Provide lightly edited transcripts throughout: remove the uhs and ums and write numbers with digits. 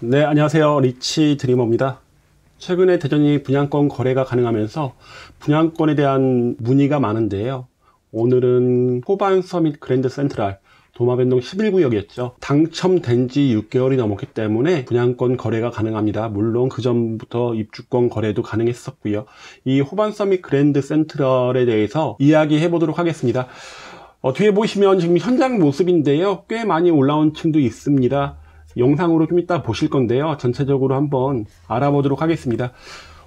네, 안녕하세요. 리치 드리머입니다. 최근에 대전이 분양권 거래가 가능하면서 분양권에 대한 문의가 많은데요. 오늘은 호반 서밋 그랜드 센트럴 도마변동 11구역이었죠. 당첨된 지 6개월이 넘었기 때문에 분양권 거래가 가능합니다. 물론 그 전부터 입주권 거래도 가능했었고요. 이 호반 서밋 그랜드 센트럴에 대해서 이야기해 보도록 하겠습니다. 뒤에 보시면 지금 현장 모습인데요. 꽤 많이 올라온 층도 있습니다. 영상으로 좀 이따 보실 건데요. 전체적으로 한번 알아보도록 하겠습니다.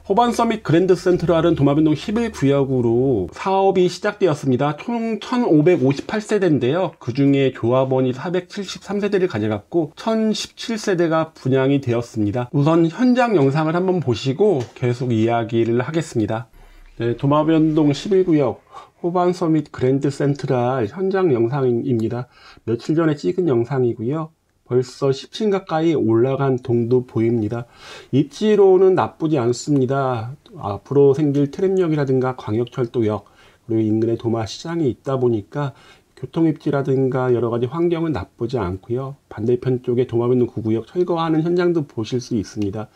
호반 서밋 그랜드 센트럴은 도마변동 11구역으로 사업이 시작되었습니다. 총 1558세대인데요. 그 중에 조합원이 473세대를 가져갔고 1017세대가 분양이 되었습니다. 우선 현장 영상을 한번 보시고 계속 이야기를 하겠습니다. 네, 도마변동 11구역 호반 서밋 그랜드 센트럴 현장 영상입니다. 며칠 전에 찍은 영상이고요. 벌써 10층 가까이 올라간 동도 보입니다. 입지로는 나쁘지 않습니다. 앞으로 생길 트램역이라든가 광역철도역, 그리고 인근에 도마시장이 있다 보니까 교통입지라든가 여러가지 환경은 나쁘지 않고요. 반대편 쪽에 도마변동 9구역 철거하는 현장도 보실 수 있습니다.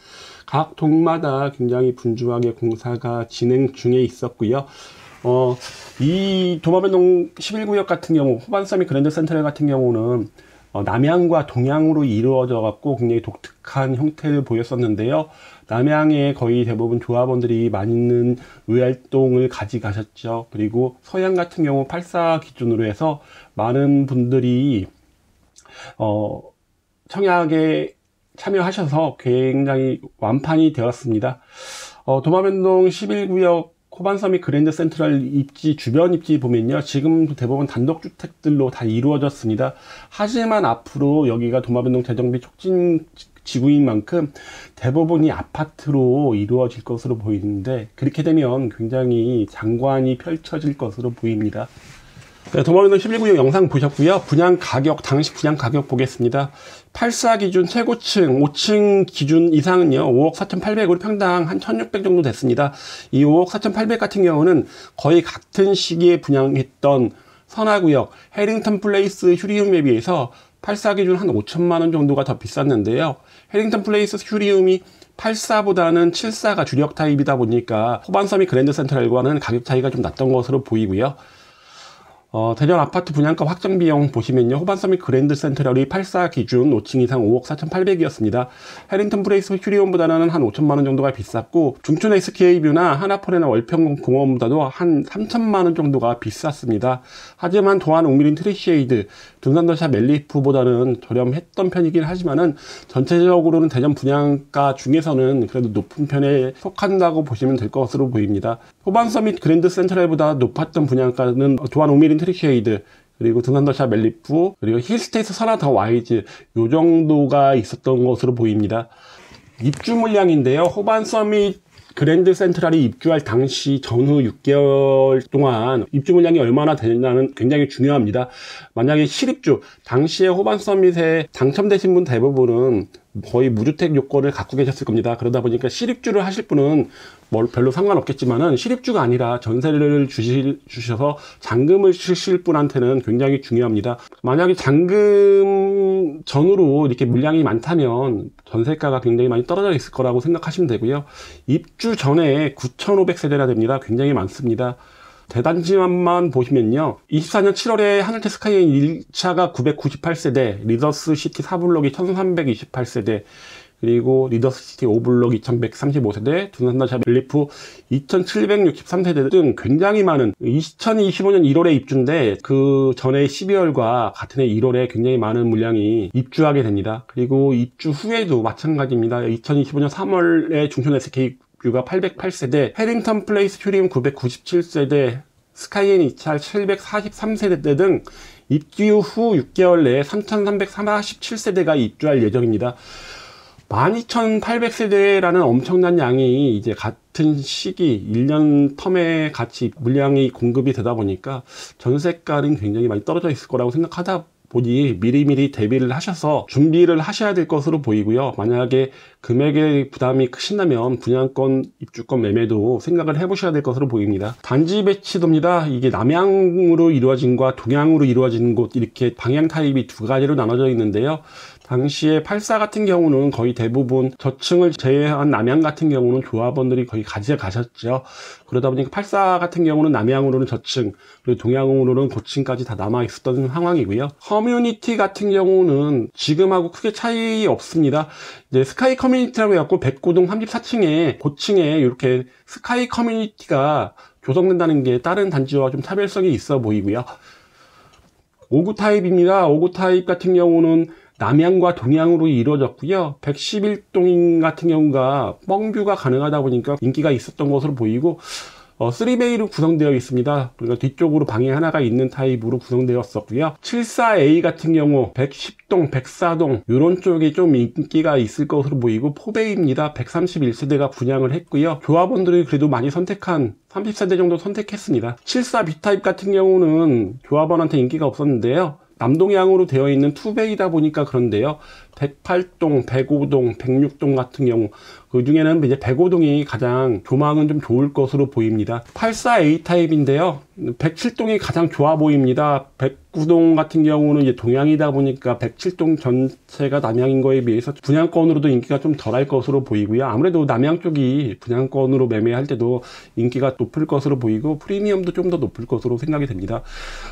각 동마다 굉장히 분주하게 공사가 진행 중에 있었고요. 이 도마변동 11구역 같은 경우, 호반 서밋 그랜드 센트럴 같은 경우는 남향과 동향으로 이루어져 갖고 굉장히 독특한 형태를 보였었는데요. 남향에 거의 대부분 조합원들이 많은 의활동을 가져가셨죠. 그리고 서향 같은 경우 84 기준으로 해서 많은 분들이 청약에 참여하셔서 굉장히 완판이 되었습니다. 도마변동 11구역 호반 서밋 그랜드 센트럴 입지, 주변 입지 보면요. 지금 대부분 단독주택들로 다 이루어졌습니다. 하지만 앞으로 여기가 도마변동 재정비 촉진 지구인 만큼 대부분이 아파트로 이루어질 것으로 보이는데, 그렇게 되면 굉장히 장관이 펼쳐질 것으로 보입니다. 네, 도마변동 11구역 영상 보셨고요. 분양 가격, 당시 분양 가격 보겠습니다. 84 기준 최고층, 5층 기준 이상은요, 5억 4,800으로 평당 한 1,600 정도 됐습니다. 이 5억 4,800 같은 경우는 거의 같은 시기에 분양했던 선화구역, 해링턴 플레이스 휴리움에 비해서 84 기준 한 5천만원 정도가 더 비쌌는데요. 해링턴 플레이스 휴리움이 84보다는 74가 주력 타입이다 보니까 호반 서밋 그랜드 센트럴과는 가격 차이가 좀 났던 것으로 보이고요. 대전 아파트 분양가 확정 비용 보시면요. 호반 서밋 그랜드 센트럴이 84 기준 5층 이상 5억 4,800이었습니다. 해링턴 플레이스 휴리움보다는 한 5천만원 정도가 비쌌고, 중촌 SK뷰나 하나포레나 월평공원보다도 한 3천만원 정도가 비쌌습니다. 하지만 도안 옥미린 트리쉐이드, 둔산더샵 멜리프보다는 저렴했던 편이긴 하지만은 전체적으로는 대전 분양가 중에서는 그래도 높은 편에 속한다고 보시면 될 것으로 보입니다. 호반 서밋 그랜드 센트럴보다 높았던 분양가는 도안 옥미린 트리쉐이드, 그리고 둔산더샵 멜리프, 그리고 힐스테이트 선화 더 와이즈, 요 정도가 있었던 것으로 보입니다. 입주 물량인데요. 호반 서밋 그랜드 센트럴이 입주할 당시 전후 6개월 동안 입주 물량이 얼마나 되냐는 굉장히 중요합니다. 만약에 실입주, 당시에 호반 서밋에 당첨되신 분 대부분은 거의 무주택 요건을 갖고 계셨을 겁니다. 그러다 보니까 실입주를 하실 분은 별로 상관없겠지만은, 실입주가 아니라 전세를 주셔서 잔금을 주실 분한테는 굉장히 중요합니다. 만약에 잔금 전후로 이렇게 물량이 많다면 전세가가 굉장히 많이 떨어져 있을 거라고 생각하시면 되고요. 입주 전에 9,500세대나 됩니다. 굉장히 많습니다. 대단지만 보시면요. 24년 7월에 하늘채 스카이인 1차가 998세대, 리더스 시티 4블록이 1328세대, 그리고 리더스 시티 5블록 2135세대, 둔산더샵 멜리프 2763세대 등 굉장히 많은, 2025년 1월에 입주인데 그 전에 12월과 같은 해 1월에 굉장히 많은 물량이 입주하게 됩니다. 그리고 입주 후에도 마찬가지입니다. 2025년 3월에 중촌 SK뷰가 808세대, 해링턴 플레이스 휴리움 997세대, 스카이엔 2차 743세대 등 입주 후 6개월 내에 3,347세대가 입주할 예정입니다. 12,800세대라는 엄청난 양이 이제 같은 시기 1년 텀에 같이 물량이 공급이 되다 보니까 전세가는 굉장히 많이 떨어져 있을 거라고 생각하다 보니 미리미리 대비를 하셔서 준비를 하셔야 될 것으로 보이고요. 만약에 금액의 부담이 크신다면 분양권, 입주권 매매도 생각을 해보셔야 될 것으로 보입니다. 단지 배치도입니다. 이게 남향으로 이루어진 것과 동향으로 이루어진 곳, 이렇게 방향 타입이 두 가지로 나눠져 있는데요. 당시에 84 같은 경우는 거의 대부분 저층을 제외한 남양 같은 경우는 조합원들이 거의 가져가셨죠. 그러다 보니까 84 같은 경우는 남양으로는 저층, 그리고 동양으로는 고층까지 다 남아 있었던 상황이고요. 커뮤니티 같은 경우는 지금하고 크게 차이 없습니다. 이제 스카이 커뮤니티라고 해갖고 백고동 34층에 고층에 이렇게 스카이 커뮤니티가 조성된다는 게 다른 단지와 좀 차별성이 있어 보이고요. 5구 타입입니다. 5구 타입 같은 경우는 남양과 동양으로 이루어졌고요. 111동 같은 경우가 뻥뷰가 가능하다 보니까 인기가 있었던 것으로 보이고 3베이로 구성되어 있습니다. 그러니까 뒤쪽으로 방이 하나가 있는 타입으로 구성되었었고요. 74A 같은 경우 110동, 104동 이런 쪽이 좀 인기가 있을 것으로 보이고 4베이입니다. 131세대가 분양을 했고요. 조합원들이 그래도 많이 선택한 30세대 정도 선택했습니다. 74B 타입 같은 경우는 조합원한테 인기가 없었는데요. 남동향으로 되어 있는 2베이다 보니까 그런데요. 108동, 105동, 106동 같은 경우 그 중에는 이제 105동이 가장 조망은 좀 좋을 것으로 보입니다. 84A 타입인데요. 107동이 가장 좋아 보입니다. 109동 같은 경우는 이제 동양이다 보니까 107동 전체가 남양인 거에 비해서 분양권으로도 인기가 좀 덜할 것으로 보이고요. 아무래도 남양 쪽이 분양권으로 매매할 때도 인기가 높을 것으로 보이고 프리미엄도 좀 더 높을 것으로 생각이 됩니다.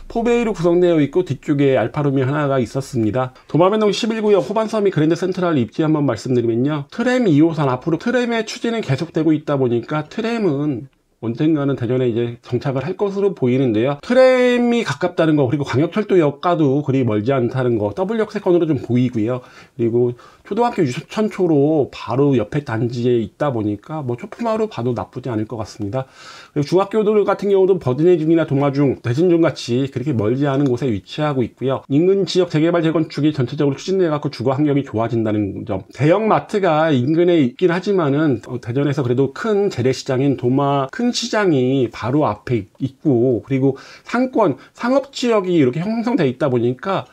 4베이로 구성되어 있고 뒤쪽에 알파룸이 하나가 있었습니다. 도마변동 11구역 호반섬이 그랜드 센트럴 입지 한번 말씀드리면요. 트램 2호선 앞으로 트램의 추진은 계속되고 있다 보니까 트램은 언젠가는 대전에 이제 정착을 할 것으로 보이는데요. 트램이 가깝다는 거, 그리고 광역철도역과도 그리 멀지 않다는 거, W역세권으로 좀 보이고요. 그리고 초등학교 유천초로 바로 옆에 단지에 있다 보니까 뭐 초품화로 봐도 나쁘지 않을 것 같습니다. 그리고 중학교들 같은 경우도 버드네중이나 동아중, 대진중 같이 그렇게 멀지 않은 곳에 위치하고 있고요. 인근 지역 재개발 재건축이 전체적으로 추진돼 갖고 주거 환경이 좋아진다는 점. 대형 마트가 인근에 있긴 하지만은 대전에서 그래도 큰 재래시장인 도마 큰 시장이 바로 앞에 있고, 그리고 상권, 상업지역이 이렇게 형성되어 있다 보니까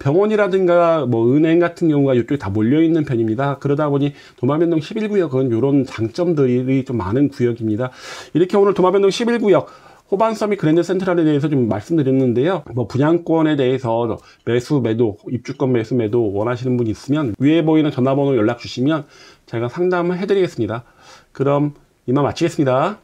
병원이라든가 뭐 은행 같은 경우가 이쪽에 다 몰려있는 편입니다. 그러다 보니 도마변동 11구역은 이런 장점들이 좀 많은 구역입니다. 이렇게 오늘 도마변동 11구역 호반섬이 그랜드 센트럴에 대해서 좀 말씀드렸는데요. 뭐 분양권에 대해서 매수, 매도, 입주권 매수, 매도 원하시는 분 있으면 위에 보이는 전화번호 연락 주시면 제가 상담을 해드리겠습니다. 그럼 이만 마치겠습니다.